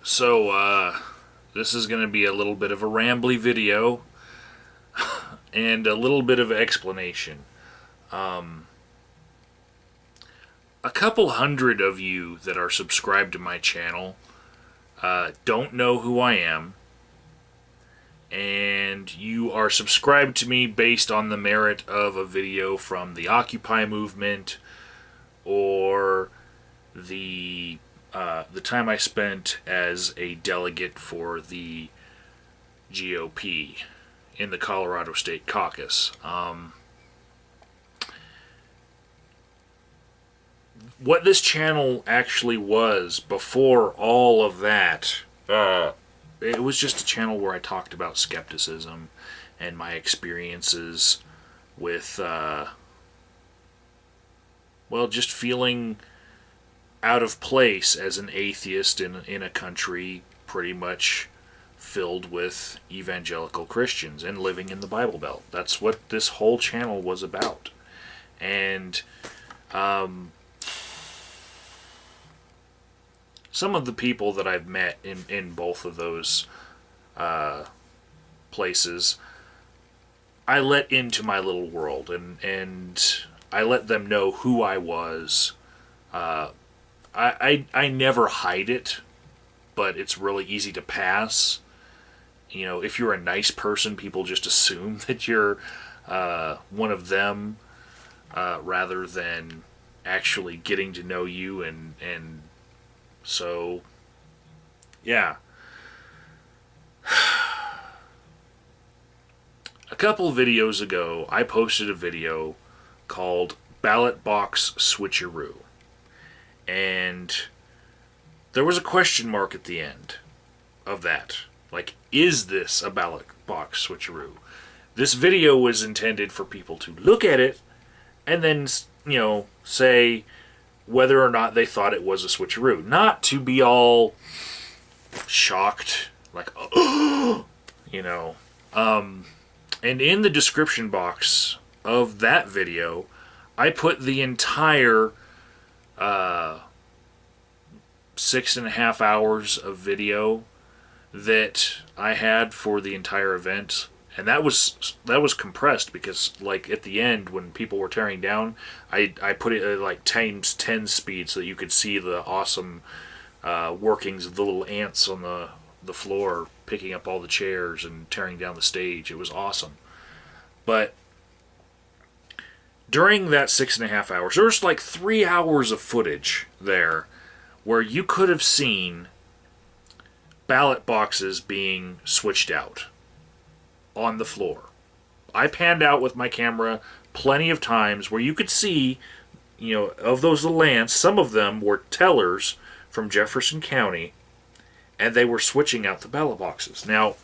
So, this is going to be a little bit of a rambly video and a little bit of explanation. A couple hundred of you that are subscribed to my channel don't know who I am, and you are subscribed to me based on the merit of a video from the Occupy movement or the time I spent as a delegate for the GOP in the Colorado State Caucus. What this channel actually was before all of that, it was just a channel where I talked about skepticism and my experiences with, just feeling out of place as an atheist in a country pretty much filled with evangelical Christians and living in the Bible Belt. That's what this whole channel was about. And some of the people that I've met in both of those places, I let into my little world, and I let them know who I was. I never hide it, but it's really easy to pass. You know, if you're a nice person, people just assume that you're one of them, rather than actually getting to know you, and so, yeah. A couple videos ago, I posted a video called Ballot Box Switcheroo. And there was a question mark at the end of that. Like, is this a ballot box switcheroo? This video was intended for people to look at it and then, say whether or not they thought it was a switcheroo. Not to be all shocked, like, oh, And in the description box of that video, I put the entire 6.5 hours of video that I had for the entire event, and that was compressed because, like, at the end when people were tearing down, I put it at like times 10 speed so that you could see the awesome workings of the little ants on the floor picking up all the chairs and tearing down the stage. It was awesome. But during that 6.5 hours, there was like 3 hours of footage there where you could have seen ballot boxes being switched out on the floor. I panned out with my camera plenty of times where you could see, of those little ants, some of them were tellers from Jefferson County, and they were switching out the ballot boxes. Now,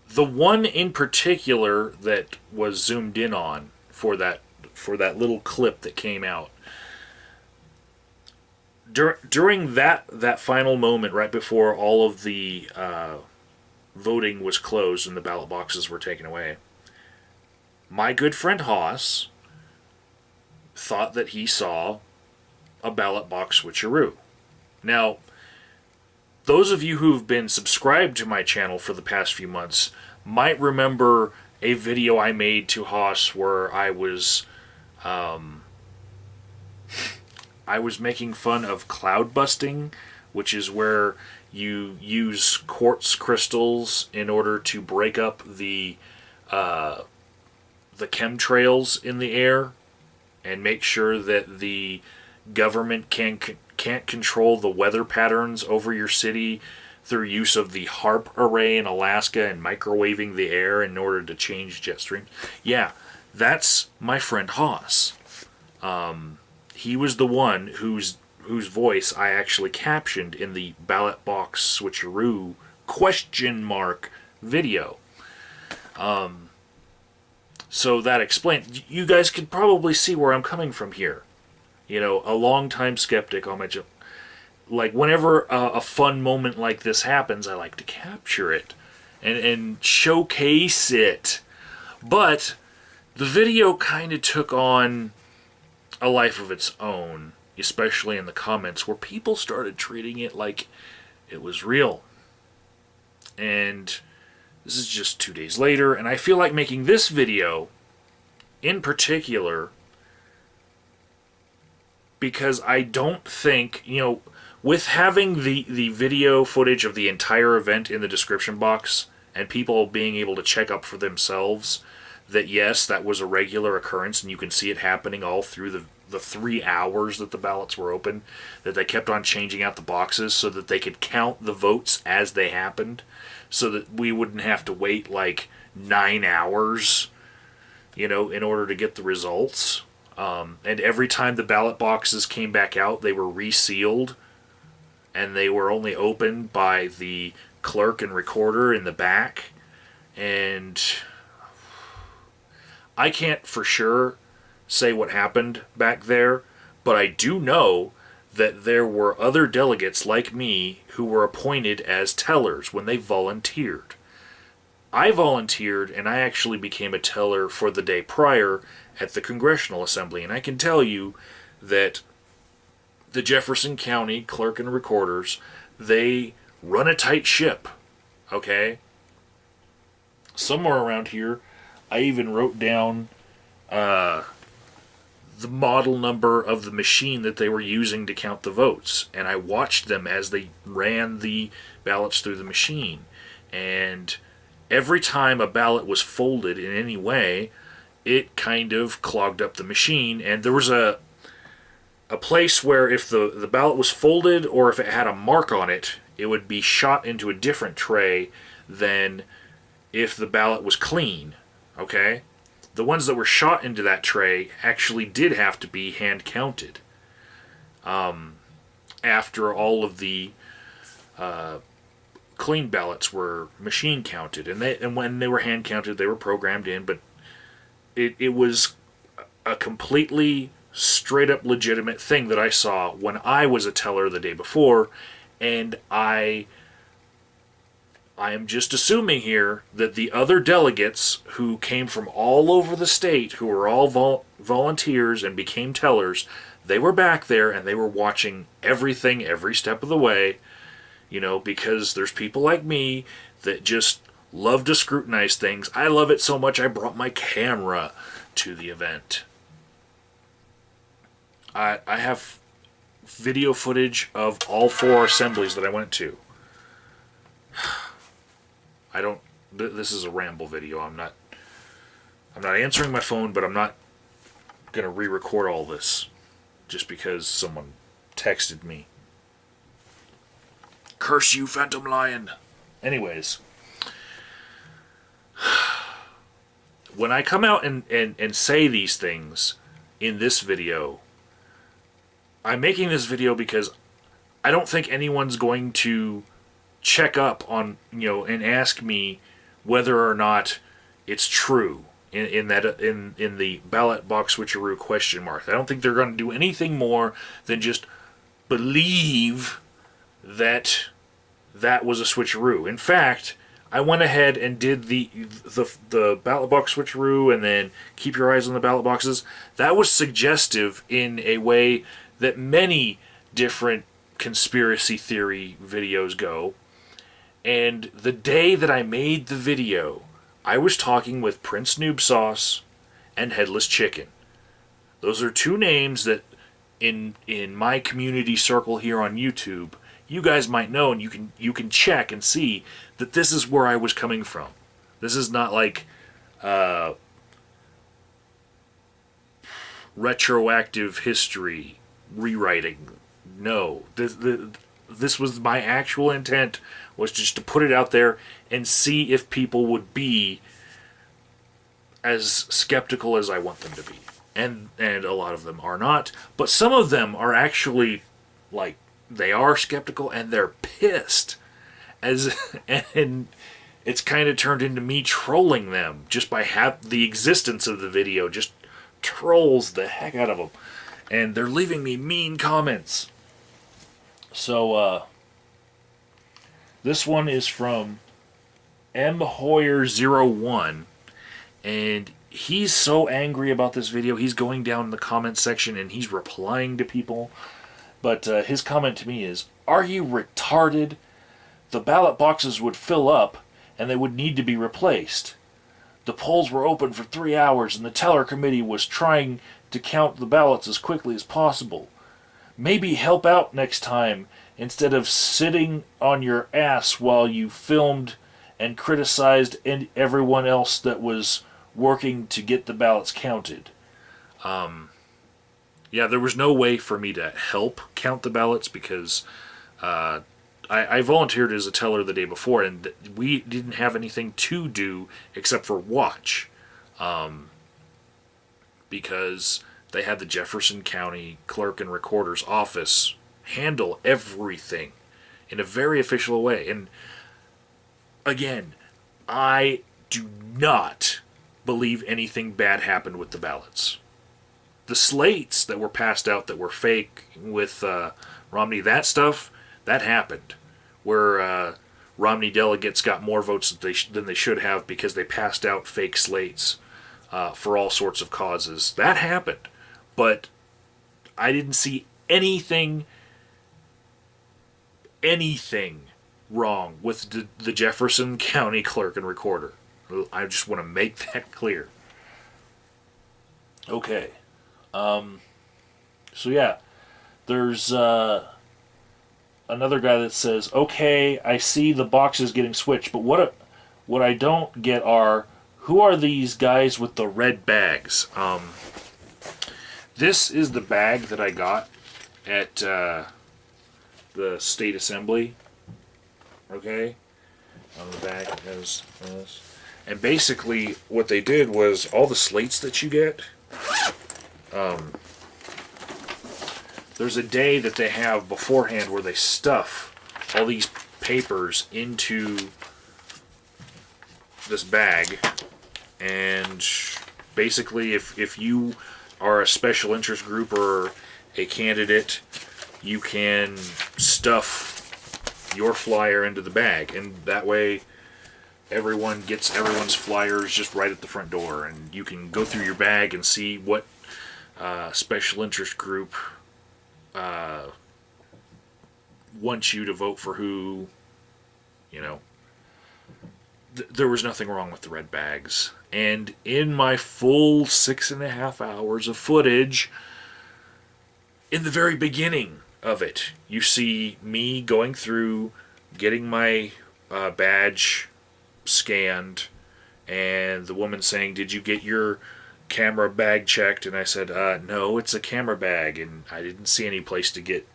the one in particular that was zoomed in on for that little clip that came out, during that final moment right before all of the voting was closed and the ballot boxes were taken away, my good friend Haas thought that he saw a ballot box switcheroo. Now, those of you who've been subscribed to my channel for the past few months might remember a video I made to Haas where I was making fun of cloud busting, which is where you use quartz crystals in order to break up the chemtrails in the air and make sure that the government can't control the weather patterns over your city through use of the HARP array in Alaska and microwaving the air in order to change jet streams. Yeah, that's my friend Haas. He was the one whose voice I actually captioned in the ballot box switcheroo question mark video. So that explained. You guys could probably see where I'm coming from here. A long-time skeptic on my channel. Like, whenever a fun moment like this happens, I like to capture it and showcase it. But the video kind of took on a life of its own especially in the comments, where people started treating it like it was real. And this is just 2 days later, and I feel like making this video in particular because I don't think, with having the video footage of the entire event in the description box and people being able to check up for themselves that yes, that was a regular occurrence and you can see it happening all through the 3 hours that the ballots were open, that they kept on changing out the boxes so that they could count the votes as they happened, so that we wouldn't have to wait like 9 hours, in order to get the results. And every time the ballot boxes came back out, they were resealed, and they were only opened by the clerk and recorder in the back. And I can't for sure say what happened back there, but I do know that there were other delegates like me who were appointed as tellers when they volunteered. I volunteered, and I actually became a teller for the day prior at the Congressional Assembly, and I can tell you that the Jefferson County clerk and recorders, they run a tight ship, okay? Somewhere around here, I even wrote down the model number of the machine that they were using to count the votes, and I watched them as they ran the ballots through the machine. And every time a ballot was folded in any way, it kind of clogged up the machine, and there was a place where if the ballot was folded or if it had a mark on it, it would be shot into a different tray than if the ballot was clean, okay? The ones that were shot into that tray actually did have to be hand counted after all of the clean ballots were machine counted, and when they were hand counted, they were programmed in. But it was a completely straight up legitimate thing that I saw when I was a teller the day before, and I am just assuming here that the other delegates who came from all over the state, who were all volunteers and became tellers, they were back there and they were watching everything every step of the way, because there's people like me that just love to scrutinize things. I love it so much I brought my camera to the event. I have video footage of all 4 assemblies that I went to. This is a ramble video. I'm not answering my phone, but I'm not going to re-record all this just because someone texted me. Curse you, Phantom Lion. Anyways, when I come out and say these things in this video, I'm making this video because I don't think anyone's going to check up on, and ask me whether or not it's true in the ballot box switcheroo question mark. I don't think they're going to do anything more than just believe that was a switcheroo. In fact, I went ahead and did the ballot box switcheroo and then keep your eyes on the ballot boxes. That was suggestive in a way that many different conspiracy theory videos go. And the day that I made the video, I was talking with Prince Noob Sauce and Headless Chicken. Those are 2 names that in my community circle here on YouTube, you guys might know, and you can check and see that this is where I was coming from. This is not like retroactive history rewriting. No, this was my actual intent, was just to put it out there and see if people would be as skeptical as I want them to be. And a lot of them are not, but some of them are actually, like, they are skeptical and they're pissed. And it's kind of turned into me trolling them just by the existence of the video just trolls the heck out of them. And they're leaving me mean comments. So, this one is from M. Hoyer01, and he's so angry about this video. He's going down in the comment section and he's replying to people. But his comment to me is, "Are you retarded? The ballot boxes would fill up and they would need to be replaced. The polls were open for 3 hours and the teller committee was trying to count the ballots as quickly as possible. Maybe help out next time instead of sitting on your ass while you filmed and criticized everyone else that was working to get the ballots counted." Yeah, there was no way for me to help count the ballots because I volunteered as a teller the day before, and we didn't have anything to do except for watch, because they had the Jefferson County Clerk and Recorder's Office handle everything in a very official way. And again, I do not believe anything bad happened with the ballots. The slates that were passed out that were fake with Romney, that stuff, that happened. Where Romney delegates got more votes than they should have because they passed out fake slates for all sorts of causes. That happened. But I didn't see anything wrong with the Jefferson County Clerk and Recorder. I just want to make that clear. Okay. So yeah, there's another guy that says, "Okay, I see the boxes getting switched, but what I don't get are, who are these guys with the red bags?" This is the bag that I got at the State Assembly. Okay, on the back it has this, and basically what they did was all the slates that you get. There's a day that they have beforehand where they stuff all these papers into this bag, and basically if you are a special interest group or a candidate, you can stuff your flyer into the bag, and that way everyone gets everyone's flyers just right at the front door, and you can go through your bag and see what special interest group wants you to vote for who. You know, there was nothing wrong with the red bags. And in my full 6.5 hours of footage, in the very beginning of it, you see me going through, getting my badge scanned, and the woman saying, "Did you get your camera bag checked?" And I said, "No, it's a camera bag," and I didn't see any place to get,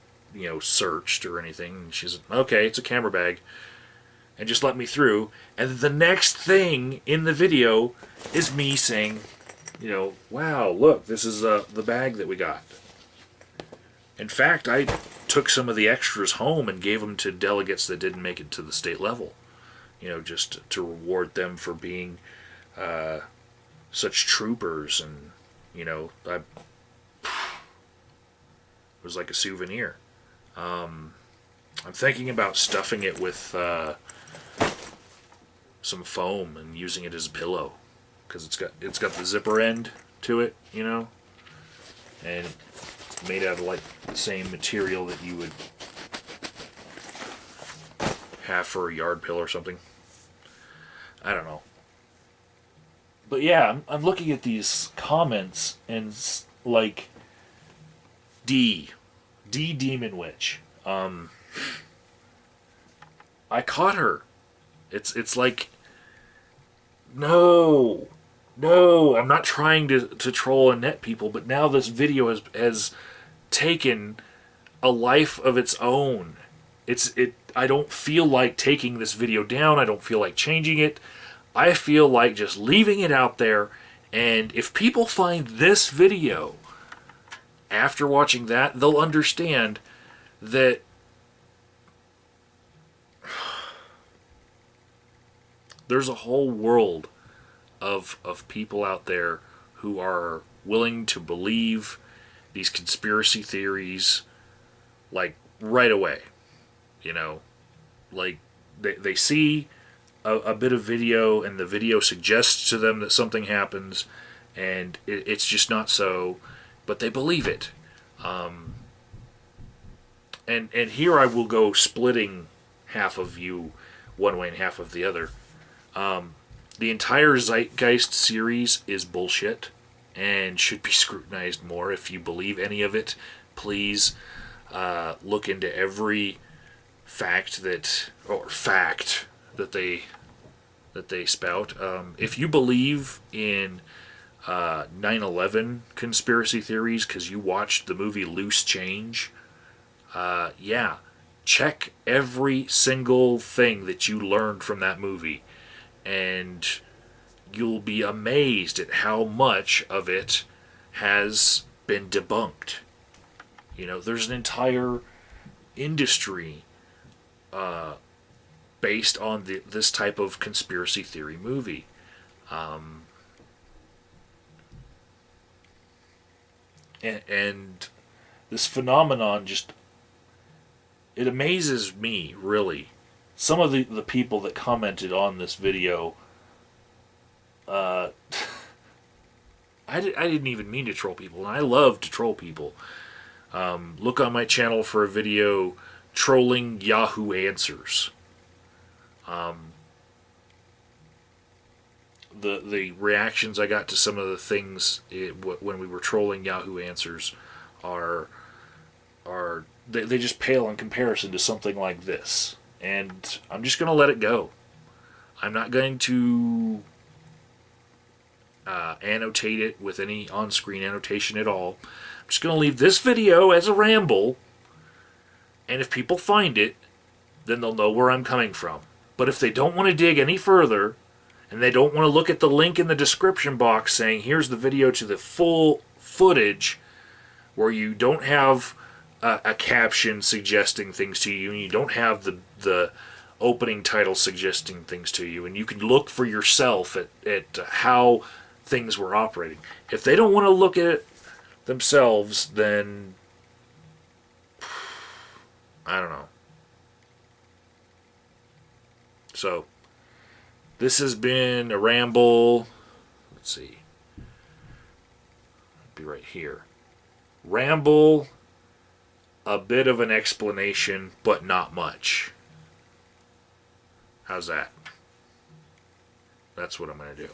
searched or anything. And she said, "Okay, it's a camera bag," and just let me through. And the next thing in the video is me saying, "Wow, look, this is the bag that we got." In fact, I took some of the extras home and gave them to delegates that didn't make it to the state level, just to reward them for being such troopers. And it was like a souvenir. I'm thinking about stuffing it with some foam and using it as a pillow, because it's got the zipper end to it, and made out of like the same material that you would have for a yard pill or something. I don't know. But yeah, I'm looking at these comments and like D Demon Witch. I caught her. It's like, no, I'm not trying to troll and net people, but now this video has taken a life of its own. I don't feel like taking this video down. I don't feel like changing it. I feel like just leaving it out there, and if people find this video after watching that, they'll understand that there's a whole world of people out there who are willing to believe these conspiracy theories like right away. Like they see a bit of video, and the video suggests to them that something happens, and it's just not so, but they believe it. And here I will go splitting half of you one way and half of the other. The entire Zeitgeist series is bullshit and should be scrutinized more. If you believe any of it, please look into every fact that they spout. If you believe in 9/11 conspiracy theories because you watched the movie Loose Change, yeah, check every single thing that you learned from that movie, and you'll be amazed at how much of it has been debunked. You know, there's an entire industry based on this type of conspiracy theory movie. And this phenomenon just, it amazes me, really. Some of the people that commented on this video, I didn't even mean to troll people, and I love to troll people. Look on my channel for a video trolling Yahoo Answers. The reactions I got to some of the things when we were trolling Yahoo Answers are they just pale in comparison to something like this. And I'm just going to let it go. I'm not going to annotate it with any on-screen annotation at all. I'm just going to leave this video as a ramble, and if people find it, then they'll know where I'm coming from. But if they don't want to dig any further, and they don't want to look at the link in the description box saying, here's the video to the full footage, where you don't have a caption suggesting things to you, and you don't have the opening title suggesting things to you, and you can look for yourself at how things were operating. If they don't want to look at it themselves, then I don't know. So, this has been a ramble. Let's see. It'll be right here. Ramble, a bit of an explanation, but not much. How's that? That's what I'm going to do.